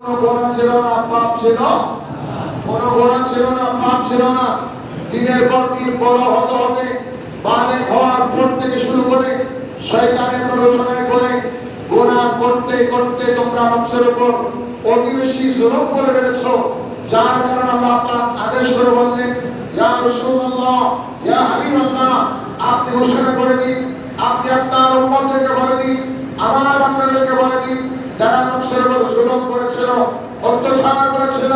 গোনা ছিল না, পাপ ছিল, কোনো গোনা ছিল না, পাপ ছিল না। দিনের পর দিন বড় হতে হতে বালেগ হওয়ার পর থেকে শুরু করে শয়তানের প্ররোচনায় করে গোনা করতে করতে তোমরা নফসের উপর অতি বেশি জুলুম করে ফেলেছো, যার কারণে আল্লাহ পাক আদেশ করে বললেন, ইয়া রাসূলুল্লাহ, ইয়া হাবিবাল্লাহ, আপনি ঘোষণা করে দিন, আপনি আপনার উম্মতদেরকে বলে দিন, আমার বান্দাদেরকে বলে দিন, যারা নফসের উপর জুলুম করেছিল, অত্যাচার করেছিল,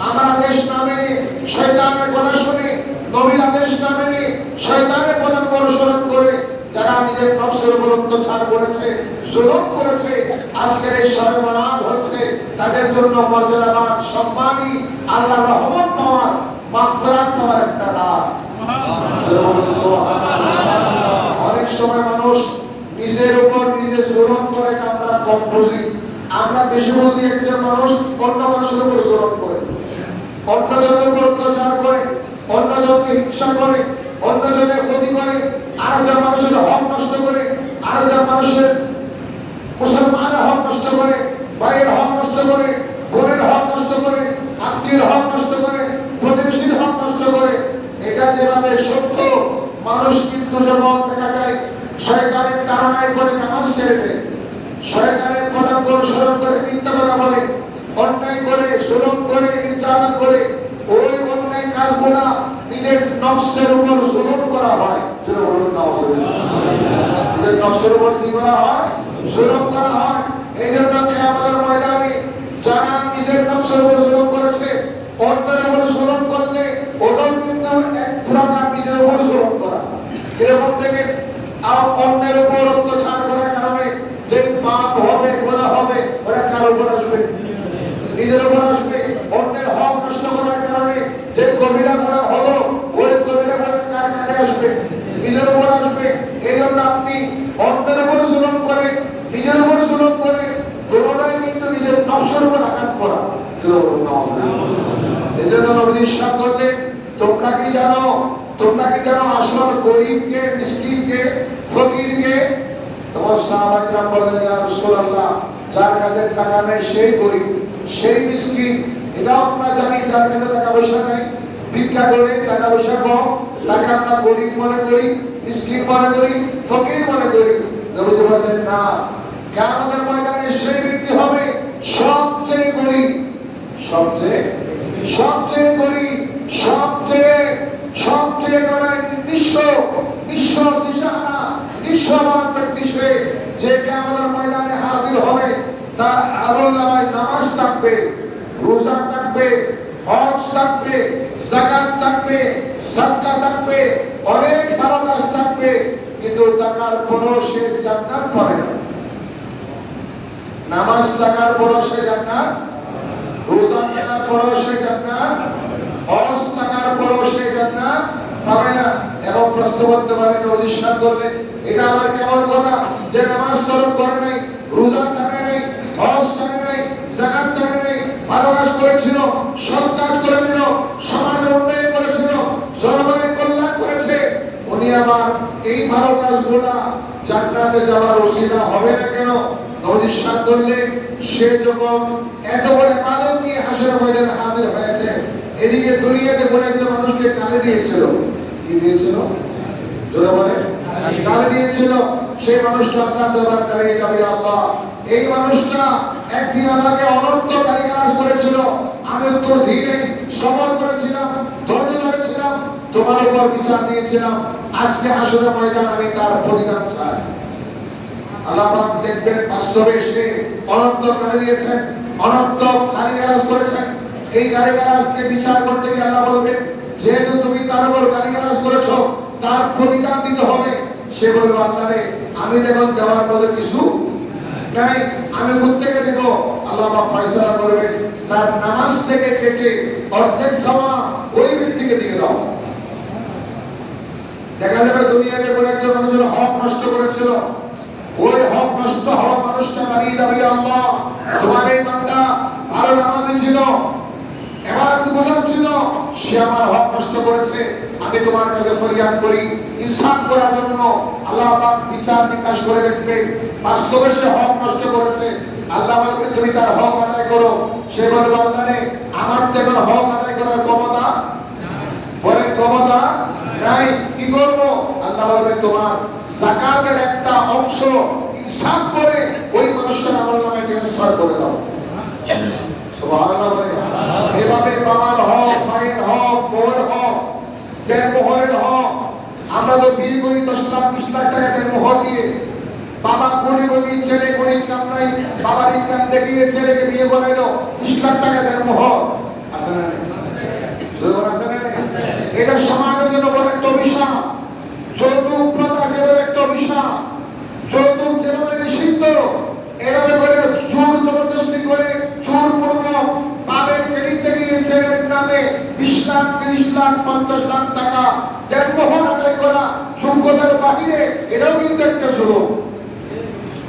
আমার আদেশ না মেনে শয়তানের কথা শুনে, নবীর আদেশ না মেনে শয়তানের কথা অনুসরণ করে যারা নিজের নফসের উপর অত্যাচার করেছে, জুলুম করেছে, আজকের এই শবে বরাত হচ্ছে তাদের জন্য মর্যাদাবান, সম্মানী, আল্লাহর রহমত পাওয়ার, মাগফিরাত পাওয়ার একটা রাত। অনেক সময় মানুষ নিজের উপর নিজে জুলুম করে, আমরা কম বুঝি, আমরা বেশি বুঝি একজন মানুষ অন্য মানুষের উপর জুলুম করে, অন্যজনের উপর অত্যাচার করে, অন্যজনকে হিংসা করে, অন্যজনের ক্ষতি করে, আরেকজন মানুষের হক নষ্ট করে, আরেকজন মানুষের মুসলমানের হক নষ্ট করে, ভাইয়ের হক নষ্ট করে, বোনের হক নষ্ট করে, আত্মীয়ের হক নষ্ট করে, প্রতিবেশীর হক নষ্ট করে। এটা যেভাবে সত্য, মানুষ কিন্তু যেমন দেখা যায় শয়তানের তাড়নায় করে নামাজ ছেড়ে দেয়, শয়তানের কথা অনুসরণ করে মিথ্যা কথা বলে, অন্যায় করে, জুলুম করে, নির্যাতন করে, ওই অন্যায় কাজগুলা নিজের নফসের উপর জুলুম করা হয়। নিজের নফসের উপর কি করা হয়? জুলুম করা হয়। এই জন্য কিয়ামতের ময়দানে যারা নিজের নফসের উপর জুলুম করেছে, অন্যের উপর জুলুম করলে ওটাও কিন্তু এক প্রকার নিজের উপর জুলুম করা। এরকম থেকে অন্যের উপর অত্যাচার করার কারণে যে পাপ হবে, গোনাহ হবে, ওটা কার উপর আসবে? নিজের উপর আসবে। অন্যের হক নষ্ট করার কারণে যে কবিরা গুনাহ হলো, ওই কবিরা গুনাহ কার কাছে আসবে? নিজের উপর আসবে। এই জন্য আপনি অন্যের উপর জুলুম করে, নিজের উপর জুলুম করে, দুটোটাই কিন্তু নিজের নফসের উপর আঘাত করা। এই জন্য নবী ইরশাদ করলেন, তোমরা কি জানো, তোমরা কি জানো আসল গরীবকে, মিসকিনকে, ফকিরকে? তোমার সাহাবায়ে কেরাম বললেন, ইয়া রাসূলুল্লাহ, যার কাছে টাকা নেই সেই গরীব, সেই মিসকিন। এটাও আমরা জানি, যার কাছে টাকা পয়সা নেই, ভিক্ষা করে, টাকা পয়সা কম, তাকে আমরা গরীব মনে করি, মিসকিন মনে করি, ফকির মনে করি। নবীজি বললেন, না, কিয়ামতের ময়দানে সেই ব্যক্তি হবে সবচেয়ে গরীব, সবচেয়ে গরীব, সবচেয়ে নিঃস্ব দিশাহারা, নিঃস্বমান ব্যক্তি সে, যে কিয়ামতের ময়দানে হাজির হবে। তার আমলনামায় নামাজ থাকবে, রোজা থাকবে, হজ থাকবে, যাকাত থাকবে, সাদকা থাকবে, অনেক ভালো কাজ থাকবে, কিন্তু টাকার পরও সে জান্নাত পাবে না। নামাজ থাকার পরও সে জান্নাত, রোজা থাকার পরও সে জান্নাত, হজ থাকার পরও সে জান্নাত পাবে না। এখন প্রশ্ন করতে পারেন, ইরশাদ করলেন, এটা আমার কেমন কথা যে নামাজ তলব করে নাই, রোজা ছাড়ে নাই, হজ ছাড়ে নাই, যাকাত ছাড়ে নাই, ভালো কাজ করেছিল, সৎ কাজ করে দিল, সমাজের উন্নয়ন করেছিল, জনগণের কল্যাণ করেছে, উনি আমার এই ভালো কাজগুলা জান্নাতে যাওয়ার ওসিলা হবে না কেন? নবী ইরশাদ করলেন, সে যখন এত বড় ইবাদত নিয়ে হাসরের ময়দানে হাজির হয়েছে, এদিকে দুনিয়াতে কোন একজন মানুষকে গালি দিয়েছিল, কি দিয়েছিল? জোরে বলেন, গালি দিয়েছিল। সেই মানুষটা আল্লাহর দরবারে দাঁড়িয়ে যাবে, আল্লাহ, এই মানুষটা একদিন আমাকে অনর্থ গালিগালাজ করেছিল, আমি উত্তর দিইনি, সবর করেছিলাম, ধৈর্য ধরেছিলাম, তোমার উপর বিচার দিয়েছিলাম, আজকে হাসরের ময়দানে আমি তার প্রতিদান চাই। আল্লাহ পাক দেখবেন, বাস্তবে সে অনর্থ গালি দিয়েছেন, অনর্থ গালিগালাজ করেছেন। এই গালিগালাজকে বিচার করতে গিয়ে আল্লাহ বলবেন, যেহেতু তুমি তার উপর গালিগালাজ করেছো, তার প্রতিদান দিতে হবে। সে বলবে, আল্লাহ রে, আমি দেখুন দেওয়ার মতো কিছু নাই, আমি কোত্থেকে দেব? আল্লাহ পাক ফয়সালা করবেন, তার নামাজ থেকে কেটে অর্ধেক সওয়াব ওই ব্যক্তিকে দিয়ে দাও। দেখা যাবে দুনিয়াতে কোন একজন মানুষের হক নষ্ট করেছিল, ওই হক নষ্ট হওয়া মানুষটা দাঁড়িয়ে যাবে, আল্লাহ, তোমার এই বান্দা ভালো নামাজি ছিল, ইবাদত গুজার ছিল, সে আমার হক নষ্ট করেছে, আমি তোমার কাছে ফরিয়াদ করি ইনসাফ করার জন্য। আল্লাহ পাক বিচার বিকাশ করে দেখবে, বাস্তবে সে হক নষ্ট করেছে, আল্লাহ বলবে তুমি তার হক আদায় করো। সে বলবে আল্লাহ রে আমার তো এখন হক আদায় করার ক্ষমতা, বলেন ক্ষমতা নাই, কি করব? আল্লাহ বলবে তোমার যাকাতের একটা অংশ ইনসাফ করে ওই মানুষটার আমলনামায় ট্রান্সফার করে দাও। সুবহানাল্লাহ বলে। এভাবে বাবার হক, মায়ের হক, বউয়ের হক, দেনমোহরের হক। আমরা তো বিয়ে করি 10 লাখ 20 লাখ টাকা দেনমোহর দিয়ে। বাবা কোটিপতি, ছেলে কোন ইনকাম নাই, বাবার ইনকাম দেখিয়ে ছেলেকে বিয়ে করাইলো, 20 লাখ টাকা দেনমোহর। আছে না? জোর আছে না? এটা সমাজের জন্য বড় একটা অভিশাপ। যৌতুক প্রথা যেভাবে একটা অভিশাপ, যৌতুক যেভাবে নিষিদ্ধ, এভাবে করে জোর জবরদস্তি করে জোরপূর্বক বাবার ক্রেডিট থেকে ছেলের নামে 20 লাখ 30 লাখ 50 লাখ টাকা দেনমোহর আদায় করা যোগ্যতার বাহিরে, এটাও কিন্তু একটা জুলুম।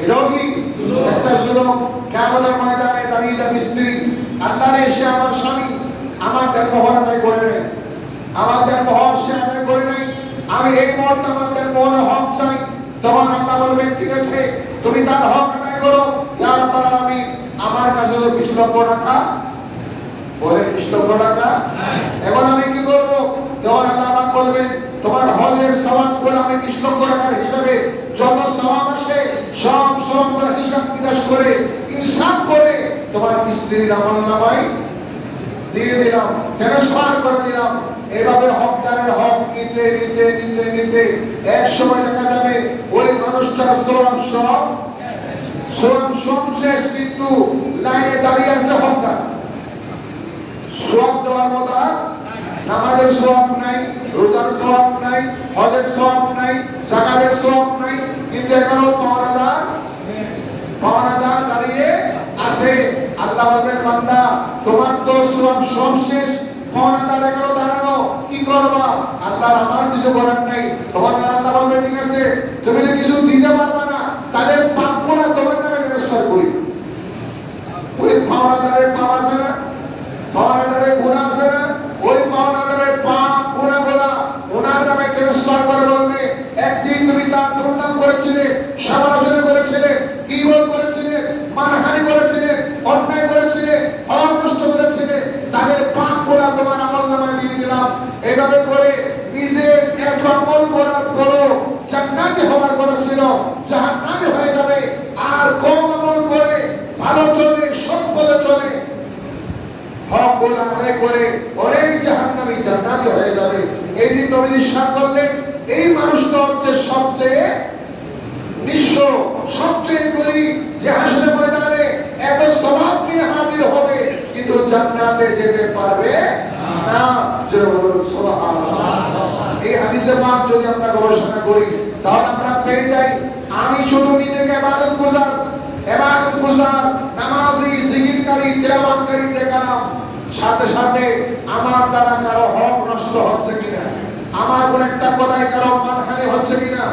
এটাও কি একটা জুলুম। কিয়ামতের ময়দানে দাঁড়িয়ে যাবে স্ত্রী, আল্লাহ রে সে আমার স্বামী আমার দেনমোহর আদায় করে নাই, আমার দেনমোহর সে আদায় করে নাই, আমি এই মুহূর্তে আমার দেনমোহরের হক চাই। তখন আল্লাহ বলবেন ঠিক আছে তুমি তার হক আদায় করো। ইয়া রাব্বাল আলামিন, আমার কাছে তো 20 লক্ষ টাকা, বলেন 20 লক্ষ টাকা, এখন আমি কি করব? তখন আল্লাহ বলবেন তোমার হজের সওয়াব করে আমি 20 লক্ষ টাকার হিসাবে যত সওয়াব আসে সব সব করে হিসাব নিকাশ করে ইনসাফ করে তোমার স্ত্রীর আমলনামায় দিয়ে দিলাম, ট্রান্সফার করে দিলাম। এভাবে হকদারের হক নিতে নিতে নিতে নিতে এক সময় দেখা যাবে ওই মানুষটার সব শেষ, কিন্তু লাইনে দাঁড়িয়ে আছে হকদার। সওয়াব দেওয়ার মতো নামাজের সওয়াব নাই, রোজার সওয়াব নাই, হজের সওয়াব নাই, যাকাতের সওয়াব নাই, কিন্তু এখনো পাওনাদার দাঁড়িয়ে আছে। আল্লাহ বলবেন বান্দা তোমার তো সওয়াব সব শেষ, পাওনাদার এখনো দাঁড়ানো, কি করবা? আল্লাহ আমার কিছু করার নাই। তখন আল্লাহ বলবেন ঠিক আছে তুমি তো কিছু দিতে পারবা না, তাদের পাপগুলো তোমার নামে ট্রান্সফার করি। ওই পাওনাদারের পাপ আছে না, পাওনাদারের গুনাহ আছে না, ওই পাওনাদারের পাপ গুনাহগুলো ওনার নামে ট্রান্সফার করে বলবে একদিন তুমি তার দুর্নাম করেছিলে, সমালোচনা করেছিলে, গীবত করেছিলে, মানহানি করেছিলে, অন্যায় করেছিলে, হক নষ্ট করেছিলে, তাদের পাপগুলো তোমার আমলনামায় দিয়ে দিলাম। এইভাবে করে নিজে এত আমল করার পরও জান্নাতে হওয়ার কথা ছিল জাহান্নামে হয়ে যাবে। আর কম আমল করে ভালো চলে, সৎপথে চলে, হকগুলো আদায় করে অনেক জাহান্নামী জান্নাতে হয়ে যাবে। এই দিন নবীজি ইরশাদ করলেন এই মানুষটা হচ্ছে সবচেয়ে নিঃস্ব, সবচেয়ে গরীব, যে হাসরের ময়দানে এত সওয়াব নিয়ে হাজির হবে কিন্তু জান্নাতে যেতে পারবে না। জোরে বলুন সুবহানাল্লাহ। এই হাদিসে পাক যদি আমরা গবেষণা করি তাহলে আমরা পেয়ে যাই আমি শুধু নিজেকে ইবাদত গুজার, নামাজি, জিকিরকারী, তেলাওয়াতকারী দেখালাম, সাথে সাথে আমার দ্বারা কারো হক নষ্ট হচ্ছে কিনা, আমার কোন একটা কথায় কারো মানহানি হচ্ছে কিনা,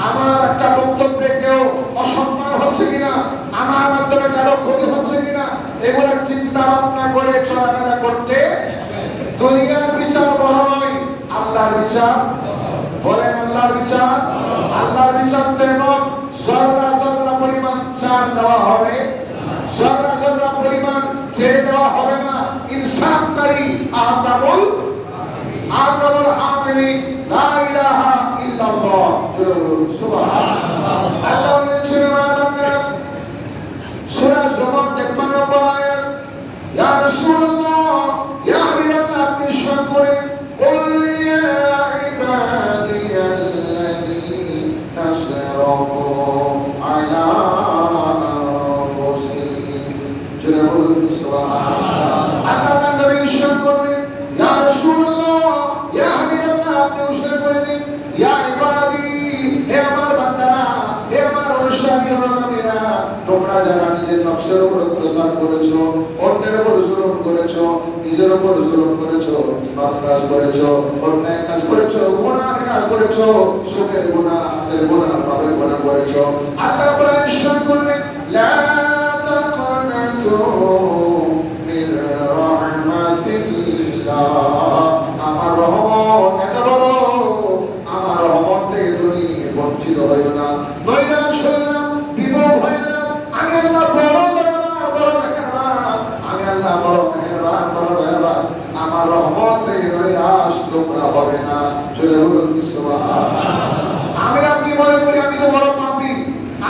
আমার একটা বক্তব্যে কেউ অসম্মান হচ্ছে কিনা, আমার মাধ্যমে কারো ক্ষতি হচ্ছে কিনা, এগুলো চিন্তা ভাবনা করে চলাফেরা করতে। দুনিয়ার বিচার বড় নয়, আল্লাহর বিচার, বলেন আল্লাহর বিচার। আল্লাহর বিচার তো এমন জররা জররা পরিমাণ ছাড় দেওয়া হবে, জররা জররা পরিমাণ ছেড়ে দেওয়া হবে না। ইনসাফকারী আহকামুল হাকিমিন, লা ইলাহা ইল্লাল্লাহ। সুবহানাল্লাহ। আল্লাহ বলেছেন সূরা জুমার 53 নম্বর আয়াত, ইয়া রাসূলুল্লাহ, ইয়া হাবিবাল্লাহ, আপনি ইরশাদ করেন কুল ইয়া ইবাদিয়াল্লাযীনা আসরাফু আলা আনফুসিহিম। জোরে বলুন সুবহানাল্লাহ। আল্লাহ নবী ইরশাদ করলেন ইয়া রাসূলুল্লাহ, ইয়া হাবিবাল্লাহ, আপনি উশারা করে দিন ইয়া ইবাদি, হে আমার বান্দারা, হে আমার অনুসারী অনুগামীরা, তোমরা যারা নিজের নফসের উপর অত্যাচার করেছো, অন্যের উপর জুলুম করেছো, নিজের উপর জুলুম করেছো, পাপ কাজ করেছো, অন্যায় কাজ করেছো, গুনাহ কাজ করেছো, সুখের গুনাহ, হাতের গুনাহ, পাপের গুনাহ করেছো, আল্লাহ বলেন ইরশাদ করলেন লা তাকনাতু মির রাহমাতিল্লাহ, আমার রহমত এত বড়, আমার রহমত থেকে তুমি বঞ্চিত হইও না, নৈরাশ হইও না, বিমুখ হইও না। আমি আল্লাহ বড় দয়াবান, বড় দয়াবান, আমার রহমত থেকে নৈরাশ তোমরা হবে না। চলে বলুন সুবহানাল্লাহ। আমি আপনি মনে করি আমি তো বড় পাপী,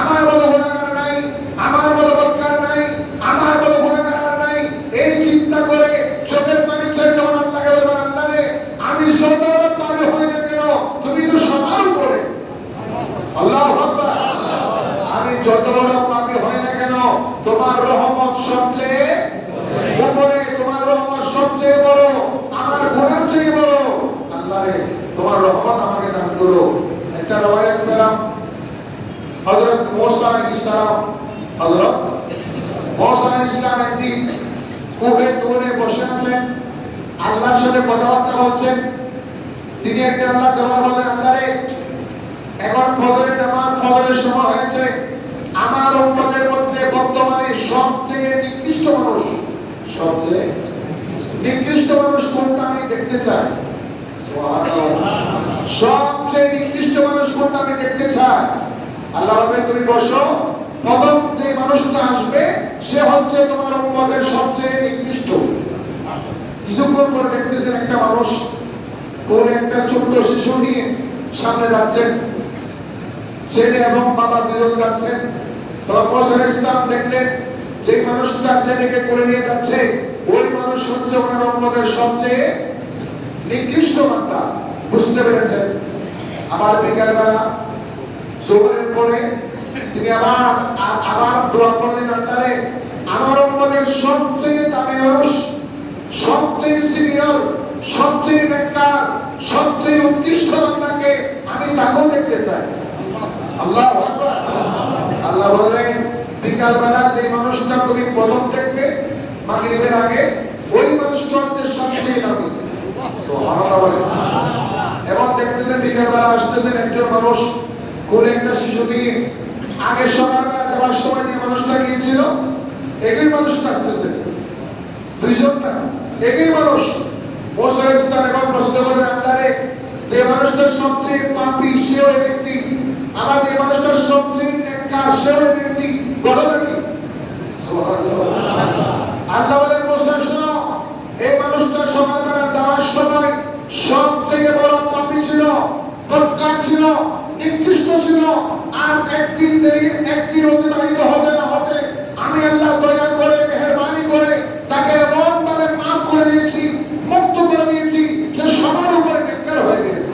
আমার বড় গুনাহগার নাই, আমার বড় বদকার নাই, আমার বড় গুনাহগার নাই, এই চিন্তা করে চোখের পানি ছেড়ে যখন আল্লাহকে বলবেন, আল্লাহ রে আমি যত বড় পাপী হই না কেন তুমি তো সবার উপরে। আল্লাহু আকবার। আমি যত বড় পাপী হই না কেন তোমার রহমত সবচেয়ে উপরে, তোমার রহমত সবচেয়ে বড়, আমার গুনাহ চেয়ে বড়। আল্লাহ রে তোমার রহমত আমাকে দান করো। একটা রওয়ায়াত পেলাম হযরত মুসা আলাইহিস সালাম, হযরত মুসা আলাইহিস সালাম একদিন কুহের দূরে বসে আছেন, আল্লাহর সাথে কথাবার্তা বলছেন। তিনি একদিন আল্লাহ দরবারে বললেন, আল্লাহ রে এখন ফজরের নামাজ, ফজরের সময় হয়েছে, আমার উম্মতের মধ্যে বর্তমানে সবচেয়ে নিকৃষ্ট মানুষ, সবচেয়ে নিকৃষ্ট মানুষ কোনটা আমি দেখতে চাই। সবচেয়ে নিকৃষ্ট মানুষ কোনটা আমি দেখতে চাই। আল্লাহ বলেন তুমি বসো, প্রথম যে মানুষটা আসবে সে হচ্ছে তোমার উম্মতের সবচেয়ে নিকৃষ্ট। কিছুক্ষণ পরে দেখতেছেন একটা মানুষ কোন একটা ছোট্ট শিশু নিয়ে সামনে যাচ্ছেন, ছেলে এবং বাবা দুজন যাচ্ছেন। তখন মুসা আলাইহিস সালাম দেখলেন যে মানুষটা ছেলেকে করে নিয়ে যাচ্ছে ওই মানুষ হচ্ছে ওনার উম্মতের সবচেয়ে নিকৃষ্ট বান্দা। বুঝতে পেরেছেন? আবার বিকালবেলা জোহরের পরে তিনি আবার দোয়া করলেন, আল্লাহ রে আমার উম্মতের সবচেয়ে দামি মানুষ, সবচেয়ে সিনিয়র, সবচেয়ে নেককার, সবচেয়ে উৎকৃষ্ট বান্দাকে আমি তাকেও দেখতে চাই। আল্লাহু আকবার। আল্লাহ বললেন বিকালবেলা যে মানুষটা তুমি প্রথম দেখবে মাগরিবের আগে, ওই মানুষটা হচ্ছে সবচেয়ে দামি। সুবহানাল্লাহ। এবং দেখতেছেন বিকালবেলা আসতেছেন একজন মানুষ কোন একটা শিশু নিয়ে, আগে সকালবেলা যাওয়ার সময় যে মানুষটা গিয়েছিল একই মানুষটা আসতেছে, দুইজনটা একই মানুষ। মুসা আলাইহিস সালাম এখন প্রশ্ন করেন, আল্লাহ রে যে মানুষটা সবচেয়ে পাপী সে ওই ব্যক্তি, আবার যে মানুষটা সবচেয়ে নেককার সে ওই ব্যক্তি, বড় নাকি? সুবহানাল্লাহ। আল্লাহ বলেন মুসা শোনো, এই মানুষটা সকালবেলা যাওয়ার সময় সবচেয়ে বড় পাপী ছিল, বদকার ছিল, নিকৃষ্ট ছিল। আর একদিন অতিবাহিত হতে না হতে আমি আল্লাহ দয়া করে মেহেরবানি করে তাকে এমন ভাবে মাফ করে দিয়েছি, মুক্ত করে দিয়েছি যে সবার উপরে নেককার হয়ে গেছে।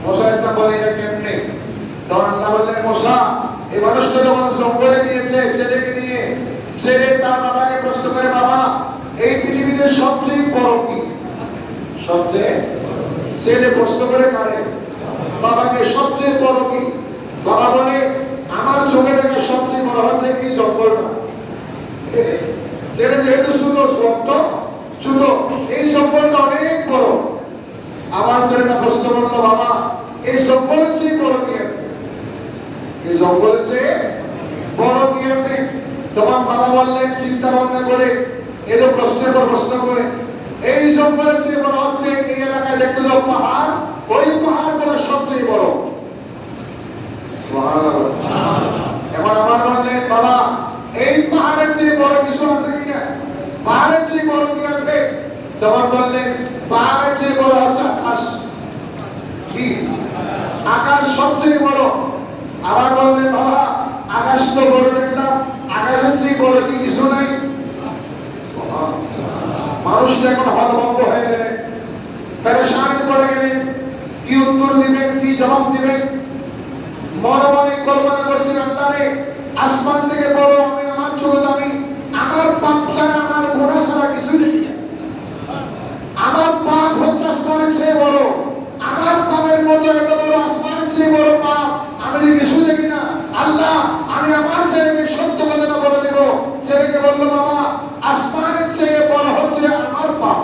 মুসা ইসলাম বলে এটা কেমনে? তখন আল্লাহ বললেন মুসা এই মানুষটা যখন জঙ্গলে গিয়েছে ছেলেকে নিয়ে, ছেলে তার বাবাকে প্রশ্ন করে, বাবা এই পৃথিবীতে সবচেয়ে বড় কি? সবচেয়ে ছেলে প্রশ্ন করে কারে? বাবাকে সবচেয়ে বড় কি? বাবা বলে আমার চোখে দেখা সবচেয়ে বড় হচ্ছে কি জঙ্গলটা। ছেলে যেহেতু ছোট, এই জঙ্গলটা অনেক বড়। আমার ছেলেটা প্রশ্ন করলো, বাবা এই জঙ্গলের চেয়ে বড় কি আছে? এই জঙ্গলের চেয়ে বড় কি আছে? তখন বাবা বললেন চিন্তা ভাবনা করে, এলো প্রশ্নের পর প্রশ্ন করে, এই জঙ্গলের চেয়ে বড় হচ্ছে এই এলাকায় দেখতে যাও পাহাড়, ওই পাহাড় বলে সবচেয়ে বড়। এখন আমার বললেন বাবা এই পাহাড়ের চেয়ে বড় কিছু আছে কিনা? পাহাড়ের চেয়ে বড় কি আছে? তখন বললেন পাহাড়ের চেয়ে বড় হচ্ছে আকাশ। কি? আকাশ সবচেয়ে বড়। আবার বললেন বাবা আকাশ তো বড় দেখলাম, আকাশের চেয়ে বড় কি কিছু নাই? মানুষটা এখন হতভম্ব হয়ে গেলেন, পেরেশানিতে পড়ে গেলেন, কি উত্তর দিবেন, কি জবাব দিবেন। মনে মনে কল্পনা করছেন, আল্লাহ রে আসমান থেকে বড় আমি, আমার চোখ দামি, আমার পাপ ছাড়া আমার গুনাহ ছাড়া কিছুই দেখি না। আমার পাপ হচ্ছে আসমানের চেয়ে বড়, আমার পাপের মতো এত বড় আসমানের চেয়ে বড় পাপ আমি কিছু দেখি না। আল্লাহ আমি আমার ছেলেকে সত্য কথাটা বলে দেব। ছেলেকে বললো বাবা আসমানের চেয়ে বড় হচ্ছে আমার পাপ,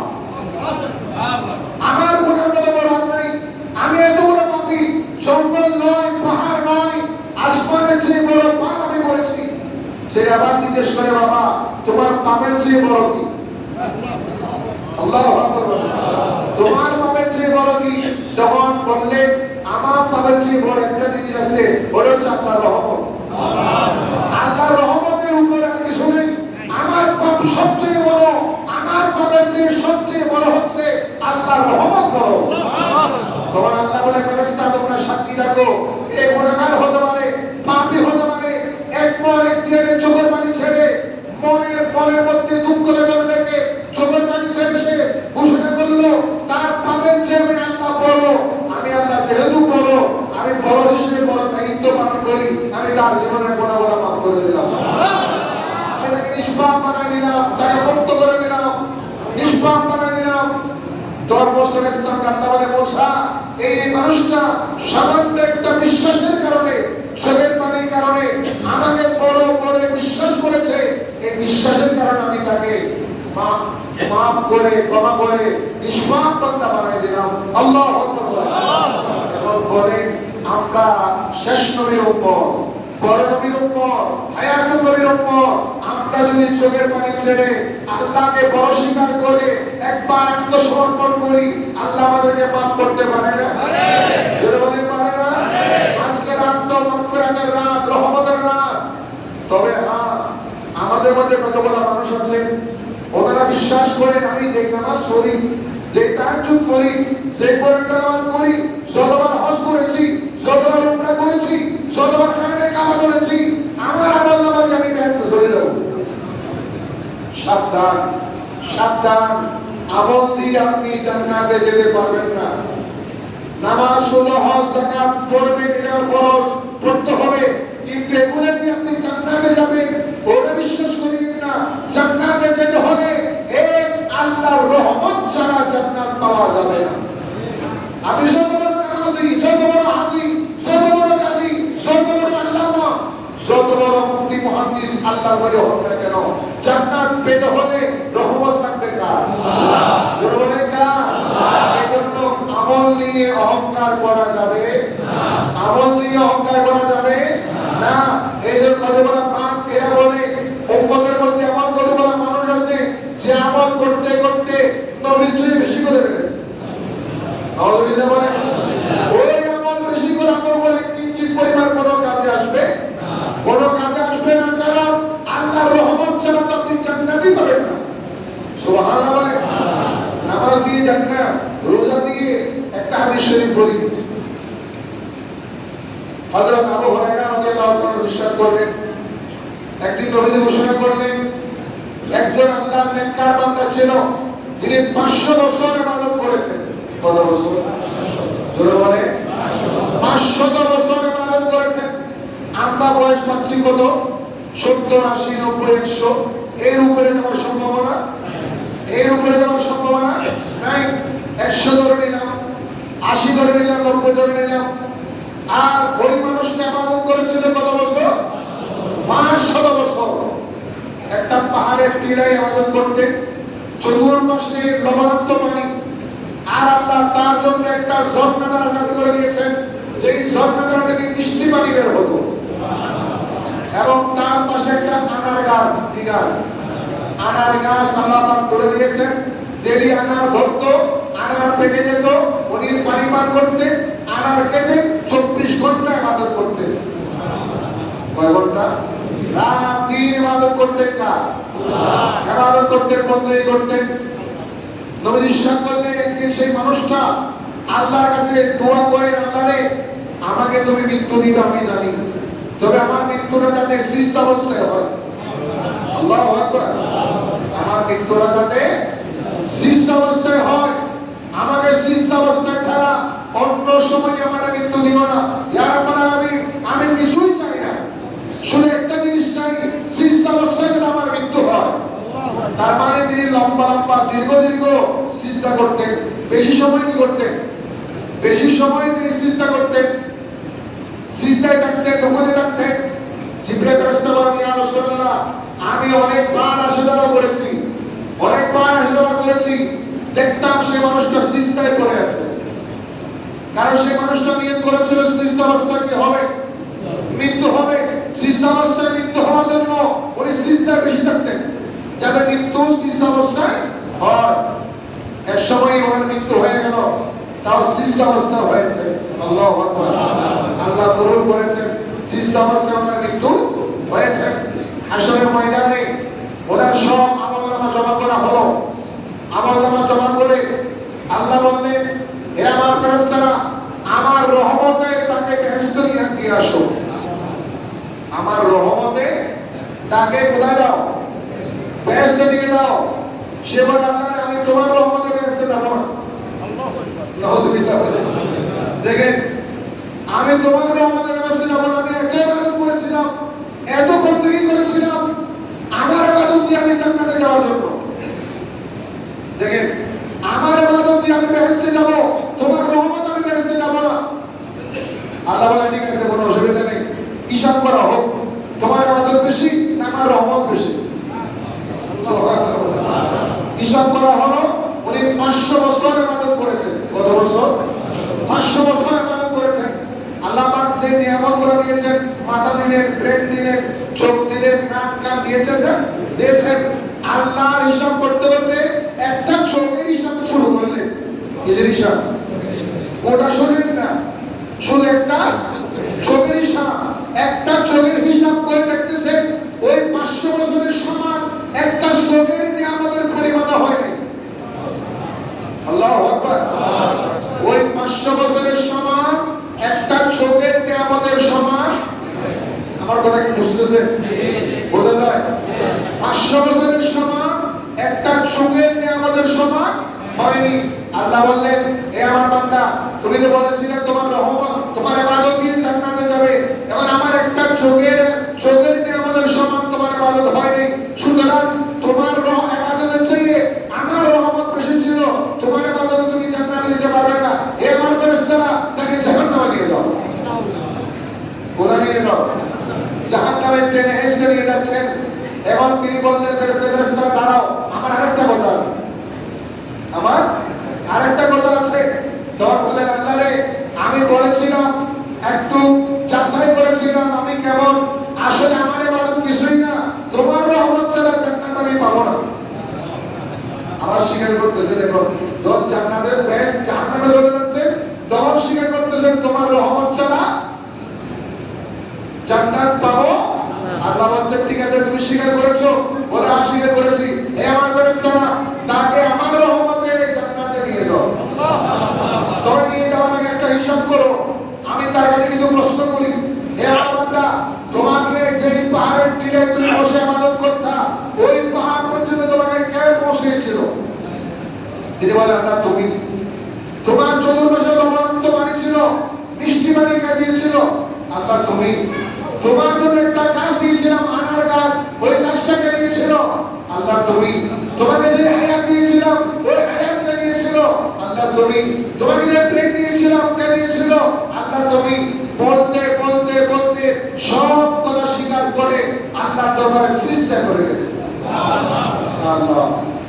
আমার গুনার মতো বড় হাত নাই। আমি এত বড় পাপী, জঙ্গল নয়, পাহাড় নয়, আসমানের চেয়ে বড় পাপ আমি করেছি। ছেলে আবার জিজ্ঞেস করে বাবা তোমার পাপের চেয়ে বড় কি? আল্লাহু আকবার। তোমার পাপের চেয়ে বড় কি? তখন বললেন আমার পাপের চেয়ে বড় একটা জিনিস আছে, ওটা হচ্ছে আল্লাহর রহমত। আল্লাহর রহমতের উপরে আর কিছু নেই। আমার পাপ সবচেয়ে বড়, আমার এ গুনাহগার হতে পারে, পাপী হতে পারে, একবার একদিনের চোখের পানি ছেড়ে মনের মধ্যে দুঃখ বেদনা রেখে চোখের পানি ছেড়ে সে ঘোষণা করলো তার পাপের চেয়ে আমি আল্লাহ বড়, আমি আল্লাহ যেহেতু বড়, আমি বড় হিসেবে বড় দায়িত্ব পালন করি, আমি তার জীবনের গুনাহগুলো মাফ করে দিলাম, আমি তাকে নিষ্পাপ বানাই দিলাম, তাকে মুক্ত করে দিলাম, নিষ্পাপ বানাই দিলাম। 10 বছর ইসলাম আল্লাহ বলে মোসা এই মানুষটা সামান্য একটা বিশ্বাসের কারণে, চোখের পানির কারণে আমাকে বড় বলে বিশ্বাস করেছে, এই বিশ্বাসের কারণে আমি তাকে মাফ করে ক্ষমা করে নিষ্পাপ বান্দা বানাই দিলাম। আল্লাহু আকবার। এখন বলে আমরা শেষ নবীর উম্মত, বড় নবীর উম্মত, হায়াতুন নবীর উম্মত, আমরা যদি চোখের পানি ছেড়ে আল্লাহকে বড় স্বীকার করে একবার আত্মসমর্পণ করি, আল্লাহ আমাদেরকে মাফ করতে পারে না? জোরে বলে পারে না? আজকে রাত তো মাগফিরাতের রাত, রহমতের রাত। তবে হ্যাঁ, আমাদের মধ্যে কতগুলো মানুষ আছে ওনারা বিশ্বাস করেন আমি যেই নামাজ পড়ি, যেই তাহাজ্জুদ পড়ি, যেই কোরআন তেলাওয়াত করি, যতবার হজ করেছি, যতবার উমরা করেছি, যতবার খানে কাবা করেছি, আমার আমল নামাজে আমি ব্যস্ত চলে যাব। সাবধান, সাবধান, আমল দিয়ে আপনি জান্নাতে যেতে পারবেন না। নামাজ হলো হজ যাকাত পড়বেন, এটা ফরজ পড়তে হবে, কিন্তু এগুলো দিয়ে আপনি জান্নাতে যাবেন ওটা বিশ্বাস করি না। জান্নাতে যেতে হলে এক আল্লাহর রহমত ছাড়া জান্নাত পাওয়া যাবে না। আপনি যত বড় নামাজি, যত বড় হাজি, যত বড় গাজী, যত বড় আল্লামা, যত বড় মুফতি মুহাদ্দিস আল্লাহর ওলি হন না কেন, জান্নাত পেতে হলে রহমত লাগবে কার? আল্লাহ। জোরে বলেন কার? আল্লাহ। এজন্য আমল নিয়ে অহংকার করা যাবে না। আমল নিয়ে অহংকার করা যাবে না। এই যে কতগুলো পাক এরা বলে উম্মতের মধ্যে এমন কতগুলো মানুষ আছে যে আমল করতে করতে নবীর চেয়ে বেশি করে ফেলেছে। নাউযুবিল্লাহ বলেন। ওই আমল বেশি করে আমল করে কিঞ্চিত পরিমাণ কোনো কাজে আসবে না, কোনো কাজে আসবে না, কারণ আল্লাহর রহমত ছাড়া তো আপনি জান্নাতই পাবেন না। সুবহানাল্লাহ বলেন। নামাজ দিয়ে জান্নাত, রোজা দিয়ে একটা হাদিস শরীফ বলি। হযরত আবু হুরায়রা রাদিয়াল্লাহু আনহু ইরশাদ করলেন, একদিন নবীজি ঘোষণা করলেন একজন আল্লাহর নেককার বান্দা ছিল যিনি 500 বছর ইবাদত করেছেন। কত বছর? জোরে বলে 500 বছর ইবাদত করেছেন। আমরা বয়স পাচ্ছি কত? 70, 80, 90, 100, এর উপরে যাওয়ার সম্ভাবনা, এর উপরে যাওয়ার সম্ভাবনা নাই। 100 ধরে নিলাম, 80 ধরে নিলাম, 90 ধরে নিলাম। আর ওই মানুষটা ইবাদত করেছিল কত বছর? 500 বছর। একটা পাহাড়ের টিলায় ইবাদত করতেন, চতুর্পাশে লবণাক্ত পানি, আর আল্লাহ তার জন্য একটা ঝর্ণা জারি করে দিয়েছেন, যেই ঝর্ণাটা থেকে মিষ্টি পানি বের হতো। এবং তার পাশে একটা আনার গাছ, কি গাছ? আনার গাছ আল্লাহ পাক করে দিয়েছেন। দেরি আনার ধরতো, আনার পেকে যেত, উনি পানি পান করতেন, আনার খেতেন, 24 ঘন্টা ইবাদত করতেন। কয় ঘন্টা? রাত দিন ইবাদত করতেন কার? আল্লাহ। ইবাদত করতেন, বন্দেগী করতেন। নবীজি ইরশাদ করলেন একদিন সেই মানুষটা আল্লাহর কাছে দোয়া করে, আল্লাহরে আমাকে তুমি মৃত্যু দিবে আমি জানি, তবে আমার মৃত্যুটা যাতে সিজদা অবস্থায় হয়। আল্লাহু আকবার। আমার মৃত্যুটা যাতে সিজদা অবস্থায় হয়, আমাকে সিজদা অবস্থায় ছাড়া অন্য সময় আমার মৃত্যু দিও না। ইয়া রাব্বাল আলামিন, আমি কিছুই চাই না, শুধু একটা জিনিস চাই, সিজদা অবস্থায় যেন আমার মৃত্যু হয়। তার মানে তিনি লম্বা লম্বা দীর্ঘ দীর্ঘ সিজদা করতেন। বেশি সময় কি করতেন? বেশি সময় তিনি সিজদা করতেন, সিজদায় থাকতেন, রুকুতে থাকতেন। জিবরাইল ফেরেশতা বলেন, ইয়া রাসূলুল্লাহ, আমি অনেকবার আসজদা করেছি, অনেকবার আসজদা করেছি, দেখতাম সেই মানুষটা সিজদায় পড়ে আছে। কারণ সেই মানুষটা নিয়ত করেছিল সিজদা অবস্থায় কি হবে? মৃত্যু হবে। সিজদা অবস্থায় মৃত্যু হওয়ার জন্য উনি সিজদায় বেশি থাকতেন, যাতে মৃত্যু সিজদা অবস্থায় হয়। এক সময় ওনার মৃত্যু হয়ে গেল, তাও সিজদা অবস্থা হয়েছে। আল্লাহু আকবার। আল্লাহ কবুল করেছেন, সিজদা অবস্থায় ওনার মৃত্যু হয়েছে। হাশরের ময়দানে ওনার সব আমলনামা জমা করা হলো। আমলনামা জমা করে আল্লাহ বললেন, হে আমার ফেরেশতারা, আমার রহমতের তাকে বেহেশতে নিয়ে দিয়ে আসো, আমার রহমতে তাকে কোথায় দাও, বেহেশতে দিয়ে দাও। সে বলে আল্লাহ আমি তোমার রহমতে বেহেশতে যাবো না। নাউজুবিল্লাহ। দেখেন আমি তোমার রহমতে বেহেশতে যাবো না, আমি এত ইবাদত করেছিলাম, এত বندگی করেছিলাম আমার ইবাদত দিয়ে আমি জান্নাতে যাওয়ার জন্য। দেখেন আমার ইবাদত দিয়ে আমি বেহেশতে যাব, তোমার রহমত আমি বেহেশতে যাব না। আল্লাহ বলে ঠিক আছে, কোনো অসুবিধা নেই, হিসাব করা হোক, তোমার ইবাদত বেশি না আমার রহমত বেশি। হিসাব করা হলো উনি 500 বছর ইবাদত করেছেন। কত বছর? 500 বছর ইবাদত করেছেন। আল্লাহ পাক যে নিয়ামতগুলো দিয়েছেন, মাথা দিলেন, ব্রেন দিলেন, চোখ দিলেন, নাক কান দিয়েছেন না, দিয়েছেন। আল্লাহর হিসাব করতে করতে একটা চোখের হিসাব শুরু করলেন। কিসের হিসাব? গোটা শরীর না, শুধু একটা চোখের হিসাব। একটা চোখের হিসাব করে দেখতেছেন ওই 500 বছরের সমান একটা চোখের নিয়ামতের পরিমাণ হয়নি। আল্লাহু আকবার। ওই 500 বছরের সমান একটা চোখের নিয়ামতের সমান। আমার কথা কি বুঝতেছেন? বোঝা যায়? 500 বছরের সমান একটা চোখের নিয়ামতের সমান হয়নি। আল্লাহ বললেন এ আমার বান্দা, তুমি তো বলেছিলে তোমার রহমত, তোমার ইবাদত দিয়ে জান্নাতে যাবে, এখন আমার একটা চোখের নিয়ামতের সমান তোমার ইবাদত হয়নি। সুতরাং তোমার ইবাদতের চেয়ে আমার রহমত বেশি ছিল, তোমার ইবাদতে তুমি জান্নাতে যেতে পারবে না। হে আমার ফেরেশতারা, তাকে জাহান্নামে নিয়ে যাও। কোথায় নিয়ে যাও? জাহান্নামে টেনে হেঁচড়ে নিয়ে যাচ্ছেন। এবং তিনি বললেন ফেরেশতারা দাঁড়াও, আমার আরেকটা কথা আছে, আমার আরেকটা কথা আছে। তখন বললেন আল্লাহ রে, আমি বলেছিলাম একটু যাচাই করেছিলাম আমি কেমন, আসলে আমার ইবাদত কিছুই না, তোমার রহমত ছাড়া জান্নাত আমি পাবো না। আবার স্বীকার করতেছেন, এখন যখন জান্নাতের বেহেশত জাহান্নামে চলে যাচ্ছে তখন স্বীকার করতেছেন তোমার রহমত ছাড়া জান্নাত পাবো। আল্লাহ বলছেন ঠিক আছে, তুমি স্বীকার করেছো? বলে স্বীকার করেছি। হে আমার ফেরেশতারা, তাকে আমার রহমতে জান্নাতে নিয়ে যাও। তবে নিয়ে যাওয়ার আগে একটা হিসাব করো, আমি তার কাছে কিছু প্রশ্ন করি। হে আমার বান্দা, তোমাকে যেই পাহাড়ের তীরে তুমি বসে ইবাদত করতা, ওই পাহাড় পর্যন্ত তোমাকে কে পৌঁছিয়েছিল? তিনি বলে আল্লাহ তুমি। তোমার চতুর্পাশে লবণাক্ত পানি ছিল, মিষ্টি পানি কে দিয়েছিল? আল্লাহ তুমি। তোমার জন্য একটা গাছ দিয়েছিলাম, আনার গাছ, ওই গাছটাকে দিয়েছিল? আল্লাহ তুমি। তোমাকে যে হায়াত দিয়েছিলাম, ওই হায়াতটা দিয়েছিল? আল্লাহ তুমি। তোমাকে যে প্রেম দিয়েছিলাম, কে দিয়েছিল? আল্লাহ তুমি। বলতে বলতে বলতে সব কথা স্বীকার করে আল্লাহ দরবারে সিজদা করে গেলেন। আল্লাহ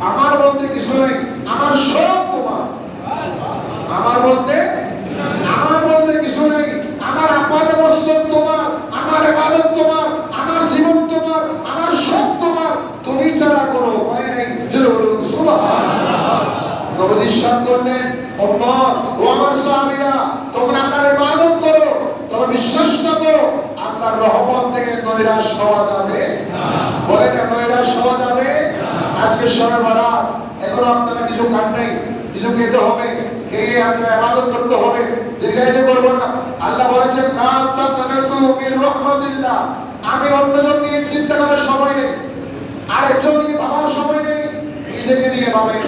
আমার বলতে কিছু নেই, আমার সব তোমার। আমার বলতে কিছু নেই, আমার আপাদ মস্তক তোমার, আমার ইবাদত তোমার, আমার জীবন তোমার, আমার সব তোমার। তুমি ছাড়া কোনো উপায় নেই। জোরে বলুন সুবহানাল্লাহ। নবী ইরশাদ করলেন, উম্মত ও আমার সাহাবীরা, তোমরা আল্লাহর ইবাদত করো, তবে বিশ্বাস রাখো আল্লাহর রহমত থেকে নৈরাশ হওয়া যাবে না। বলে না নৈরাশ হওয়া যাবে না। আজকে শবে বরাত, এখন আপনারা কিছু কাজ নেই, কিছু খেতে হবে, খেয়ে আপনারা ইবাদত করতে হবে, দীর্ঘায়িত করব না। আল্লাহ বলেছেন লা তাকনাতু মির রাহমাতিল্লাহ। আমি অন্যজন নিয়ে চিন্তা করার সময় নেই, আরেকজন নিয়ে ভাবার সময় নেই, নিজেকে নিয়ে ভাবেন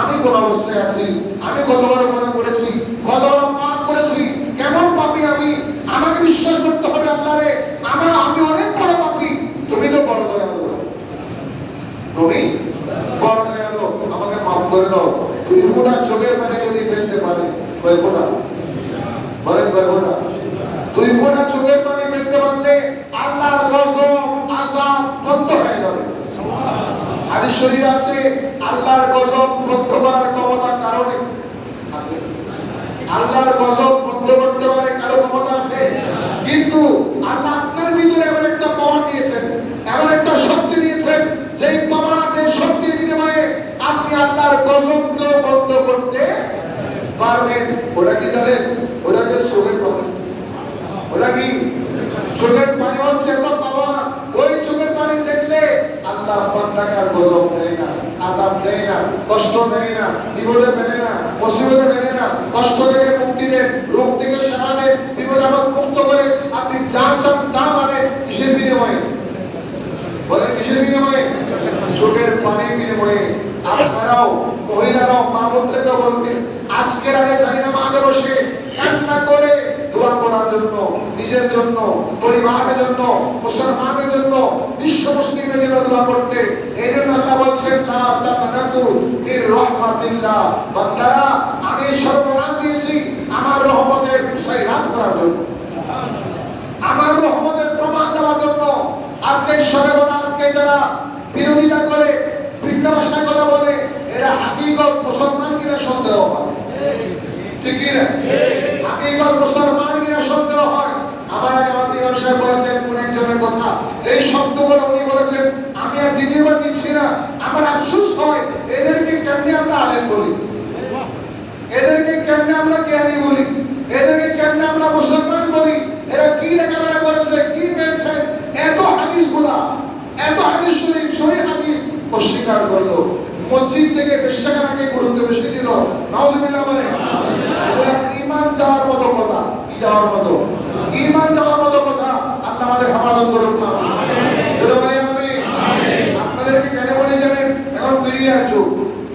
আমি কোন অবস্থায় আছি, আমি কত বড় গুনাহ করেছি, কত বড় পাপ করেছি, কেমন পাপী আমি। আমাকে বিশ্বাস করতে হবে আল্লাহ রে, আমি অনেক বড় পাপী, তুমি তো বড় দয়ালু, তুমি বড় দয়ালু, আমাকে মাফ করে দাও। তুই ফোঁটা চোখের পানি যদি ফেলতে পারে, কয় ফোঁটা বলেন, কয় ফোঁটা? তুই ফোঁটা চোখের পানি ফেলতে পারলে আল্লাহর গজব আযাব বন্ধ হয়ে যাবে। হাদিস শরীফে আছে আল্লাহর গজব বন্ধ করার ক্ষমতা কারণে আছে, আল্লাহর গজব বন্ধ করতে পারে কারো ক্ষমতা আছে। কিন্তু আল্লাহ আপনার ভিতরে এমন একটা পাওয়ার দিয়েছেন, এমন একটা শক্তি দিয়েছেন, যেই পাওয়ারের শক্তির বিনিময়ে আপনি আল্লাহর গজবকে বন্ধ করতে পারবেন। ওটা কি জানেন? ওটা যে চোখের পানি। ওটা কি? চোখের পানি হচ্ছে এত পাওয়ার। ওই চোখের পানি দেখলে আল্লাহ বান্দাকে আর গজব দেয় না, আযাব দেয় না, কষ্ট দেয় না, বিপদে ফেলে না, মুসিবতে ফেলে না, কষ্ট থেকে মুক্তি দেন, রোগ থেকে সেবা দেন, বিপদ গোলামত মুক্ত করে আপনি যা চান তা মানে কিসের বিনিময়ে? বলেন কিসের বিনিময়ে? চোখের পানির বিনিময়ে। আপনারাও মহিলারাও মা বোনদেরকে বলবেন আজকের আগে যাই না মাকে বসে কান্না করে দোয়া করার জন্য, নিজের জন্য, পরিবারের জন্য, মুসলমানের জন্য, বিশ্ব মুসলিমের জন্য দোয়া করতে। এই জন্য আল্লাহ বলছেন লা তাকনাতু মির রাহমাতিল্লাহ, বান্দারা আমি সর্বনাম দিয়েছি আমার রহমতের সাইরাম করার জন্য, আমার রহমতের প্রমাণ দেওয়ার জন্য। আজকে সর্বনামকে যারা বিরোধিতা করে, ভিন্ন ভাষায় কথা বলে, এরা হাকিকত মুসলমান কিনা সন্দেহ হয়, ঠিক কিনা? হাকিকত মুসলমান কিনা সন্দেহ হয়। আমার আগে আমার ইমাম সাহেব বলেছেন কোন একজনের কথা, এই শব্দগুলো উনি বলেছেন আমি আর দ্বিতীয়বার নিচ্ছি না। আমার আফসোস হয় এদেরকে কেমনে আমরা আলেম বলি, এদেরকে কেমনে আমরা জ্ঞানী বলি, এদেরকে কেমনে আমরা মুসলমান বলি। এরা কি লেখাপড়া করেছে, কি পেয়েছে, এত হাদিসগুলা, এত হাদিস শরীফ সহিহ হাদিস অস্বীকার করলো। মসজিদ থেকে বেশ্যাখানাকে গুরুত্ব বেশি দিল। নাউজুবিল্লাহ বলে এগুলা ঈমান যাওয়ার মতো কথা, কি যাওয়ার মতো? ঈমান যাওয়ার মতো কথা। আল্লাহ আমাদের হেফাজত করুন না। যদি বলি আমি আপনাদেরকে কেন বলি জানেন? এখন মিডিয়ার যুগ,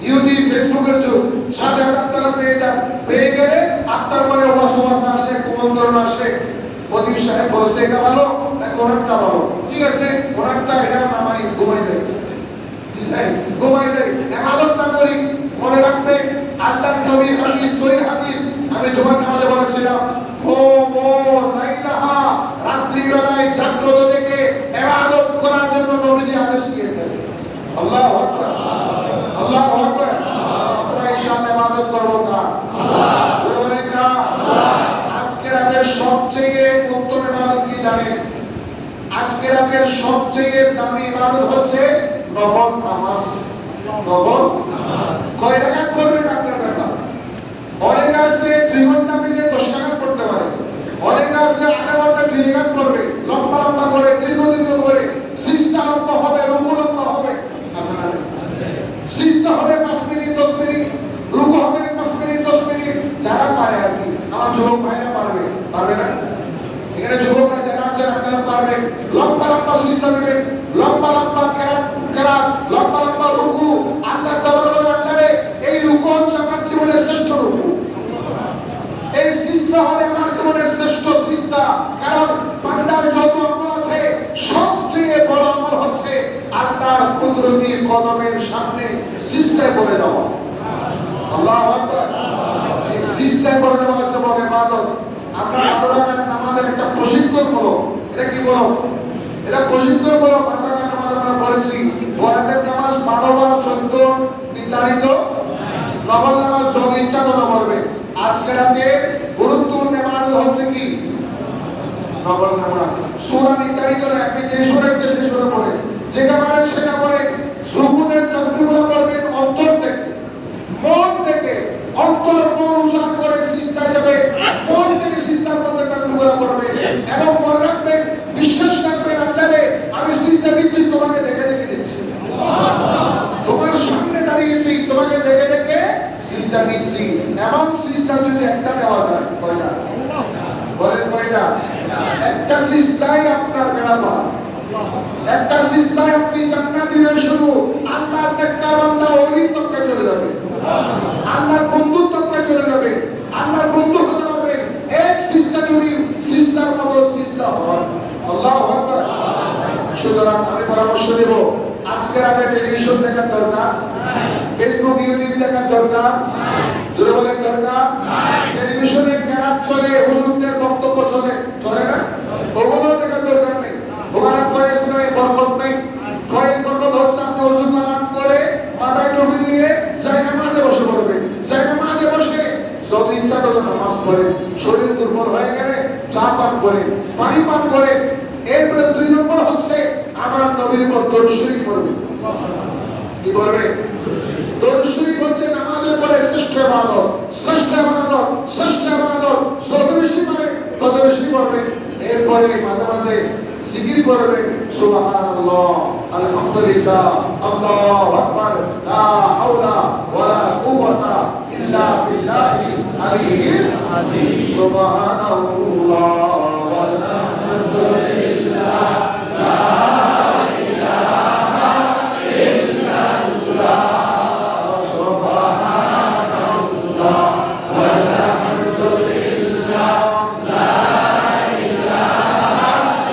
ইউটিউব ফেসবুকের যুগ, সাথে আপনারা পেয়ে যান, পেয়ে গেলে আপনার মনে ওয়াসওয়াসা আসে, কুমন্ত্রণ আসে। প্রদীপ সাহেব বলছে এটা ভালো নাকি ওনারটা ভালো, ঠিক আছে ওনারটা এটা না মানি ঘুমাই যায়, ঘুমাই যায়, এমালত না করি। মনে রাখবে আল্লাহর নবীর হাদিস, সহিহ হাদিস, আমি জুমার নামাজে বলেছিলাম কোমো লাইলাহা, রাত্রি বেলায় জাগ্রত থেকে ইবাদত করার জন্য নবীজি আদেশ দিয়েছেন। আল্লাহু আকবার, আল্লাহু আকবার। আমরা ইনশাআল্লাহ ইবাদত করব না, বলেন না। আজকে রাতের সবচেয়ে উত্তম ইবাদত কি জানেন? আজকে রাতের সবচেয়ে দামি ইবাদত হচ্ছে নফল নামাজ। নফল নামাজ কয় রাকাত পড়বেন আপনার কথা? অনেক আছে 2 ঘন্টা মিলে 10 রাকাত পড়তে পারে, অনেক আছে আধা ঘন্টা 2 রাকাত পড়বে, লম্বা লম্বা করে দীর্ঘদিন করে। সিজদা লম্বা হবে, রুকু লম্বা হবে, সিজদা হবে 5 মিনিট 10 মিনিট, রুকু হবে 5 মিনিট 10 মিনিট। যারা পারে আর কি, আমার যুবক ভাইরা পারবে, পারবে না? এখানে যুবকরা যারা আছেন আপনারা পারবেন। লম্বা লম্বা সিজদা দিবেন, লম্বা লম্বা কেরাত, লম্বা লম্বা রুকু। আল্লাহ তাআলা বলেন আল্লাহরে এই রুকু হচ্ছে আমার জীবনের শ্রেষ্ঠ রুকু, এই সিজদা হবে আমার জীবনের শ্রেষ্ঠ সিজদা। কারণ বান্দার যত আমল আছে সবচেয়ে বড় আমল হচ্ছে আল্লাহর কুদরতি কদমের সামনে সিজদায় পড়ে যাওয়া। আল্লাহু আকবার। এই সিজদায় পড়ে যাওয়া হচ্ছে বড় ইবাদত। আমরা বারো আমাদের একটা প্রশিক্ষণ হলো, এটা কি বলো? এটা প্রশিক্ষণ হলো। 12 রাকাত নামাজ আমরা পড়েছি, ওয়াজিব নামাজ 12 বার 14 নির্ধারিত, নফল নামাজ যত ইচ্ছা তত পড়বে। আজকে রাতে গুরুত্বপূর্ণ ইবাদত হচ্ছে কি? নফল নামাজ। সূরা নির্ধারিত নয়, আপনি যে সূরা ইচ্ছা সেই সূরা পড়েন, যেটা পারেন সেটা পড়েন। রুকুতের তাসবিহগুলো পড়বেন অন্তর থেকে, মন থেকে, অন্তর মন উজাড় করে সিজদায় যাবে, মন থেকে সিজদার মধ্যে তাসবিহগুলো পড়বে। এবং মনে রাখবেন, বিশ্বাস রাখবেন আল্লাহরে আমি সিজদা দিচ্ছি তোমাকে দেখে দেখে দিচ্ছি, তোমার সামনে দাঁড়িয়েছি তোমাকে দেখে দেখে সিজদা দিচ্ছি। এমন সিজদা যদি একটা দেওয়া যায়, কয়টা? বলেন কয়টা? একটা সিজদাই আপনার বেড়া পার, একটা সিজদায় আপনি জান্নাতি হয়ে শুরু। আল্লাহর নেককার বান্দা ওলির তককে চলে যাবে, আল্লাহর বন্ধুর তককে চলে যাবে, আল্লাহর বন্ধু হতে পারবে। এক সিজদা যদি সিজদার মতো সিজদা হয়। আল্লাহু আকবার। সুতরাং আমি পরামর্শ দেব, আজকে রাতে টেলিভিশন দেখার দরকার, ফেসবুক ইউটিউব দেখার দরকার, জোরে বলেন দরকার। টেলিভিশনে কেরাত চলে, হুজুরদের বক্তব্য চলে, চলে না? ওগুলো দেখার দরকার নেই। ওখানে ফয়েজ নেই, বরকত নেই। ফয়েজ বরকত হচ্ছে আপনি ওযু করে মাথায় টুপি দিয়ে জায়নামাজে বসে পড়বেন, জায়নামাজে বসে যত ইচ্ছা তত নামাজ পড়েন। শরীর দুর্বল হয়ে গেলে চা পান করেন, পানি পান করেন। এরপরে 2 নম্বর হচ্ছে আমার নবীর উপর দরুদ শরীফ পড়বেন। কি পড়বে? দরুদ শরীফ হচ্ছে নামাজের পরে শ্রেষ্ঠ ইবাদত, শ্রেষ্ঠ ইবাদত, শ্রেষ্ঠ ইবাদত। যত বেশি পারে তত বেশি পড়বেন। এরপরে মাঝে মাঝে জিকির করবেন, সুবহানাল্লাহ, আলহামদুলিল্লাহ, আল্লাহু আকবার, লা হাওলা ওয়ালা কুওয়াতা ইল্লা বিল্লাহিল আলিয়্যিল আযীম সুবহানাল্লাহ ওয়ালহামদুলিল্লাহ লা ইলাহা ইল্লাল্লাহ সুবহানাল্লাহ ওয়ালহামদুলিল্লাহ লা ইলাহা ইল্লাল্লাহ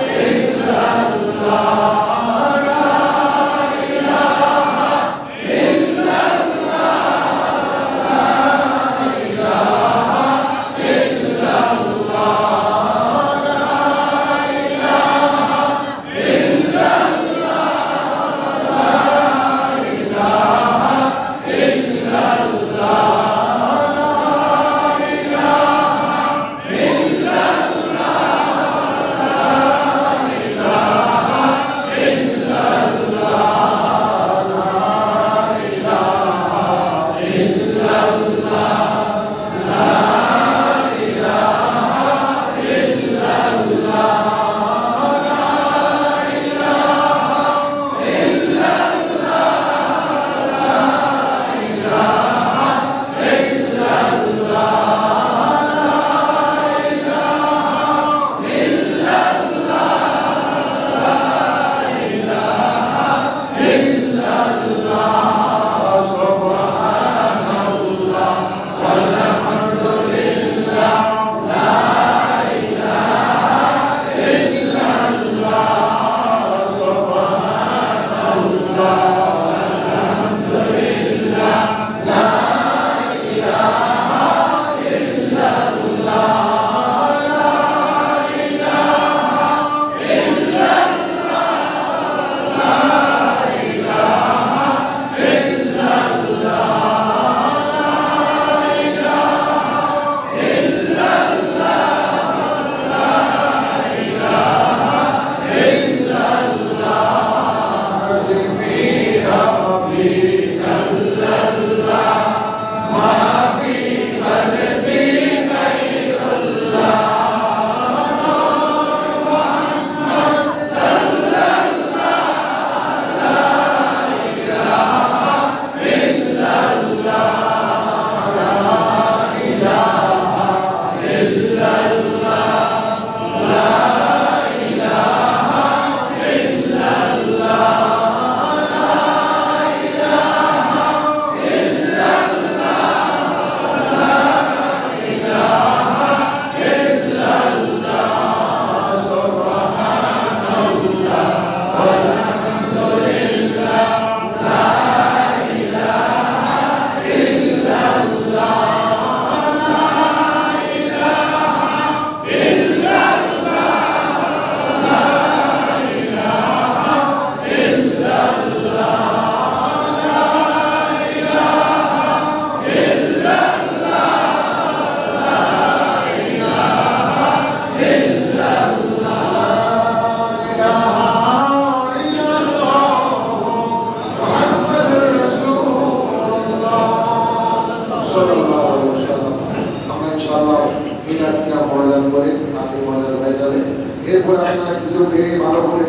এরপর আপনারা কিছু খেয়ে ভালো করে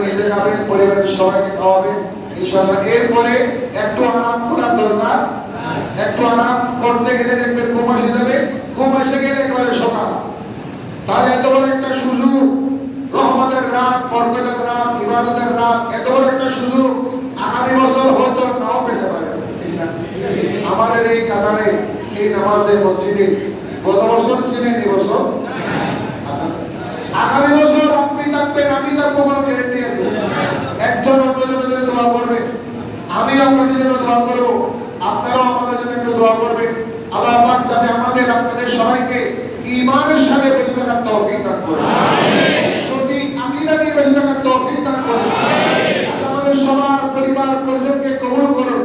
নিজে খাবেন, পরিবারের সবাইকে খাওয়াবেন ইনশাআল্লাহ। এরপরে একটু আরাম করার দরকার, একটু আরাম করতে গেলে দেখবেন ঘুম এসে যাবে, ঘুম এসে গেলে একেবারে সকাল। তাহলে এত বড় একটা সুযোগ, রহমতের রাত, বরকতের রাত, ইবাদতের রাত, এত বড় একটা সুযোগ আগামী বছর হয়তো নাও পেতে পারে। আমাদের এই কাতারে এই নামাজের মসজিদে গত বছর ছিলেন, এই বছর আগামী বছর আপনি থাকবেন, আমি থাকবো, কোনো গ্যারান্টি আছে? একজন অন্যজনের জন্য দোয়া করবে, আমি আপনাদের জন্য দোয়া করবো, আপনারাও আমাদের জন্য একটু দোয়া করবেন। আল্লাহ পাক যাতে আমাদের আপনাদের সবাইকে ঈমানের সাথে বেঁচে থাকার তৌফিক দান করেন, সঠিক আকীদা নিয়ে বেঁচে থাকার তৌফিক দান করেন। আল্লাহ আমাদের সবার পরিবার পরিজনকে কবুল করুন।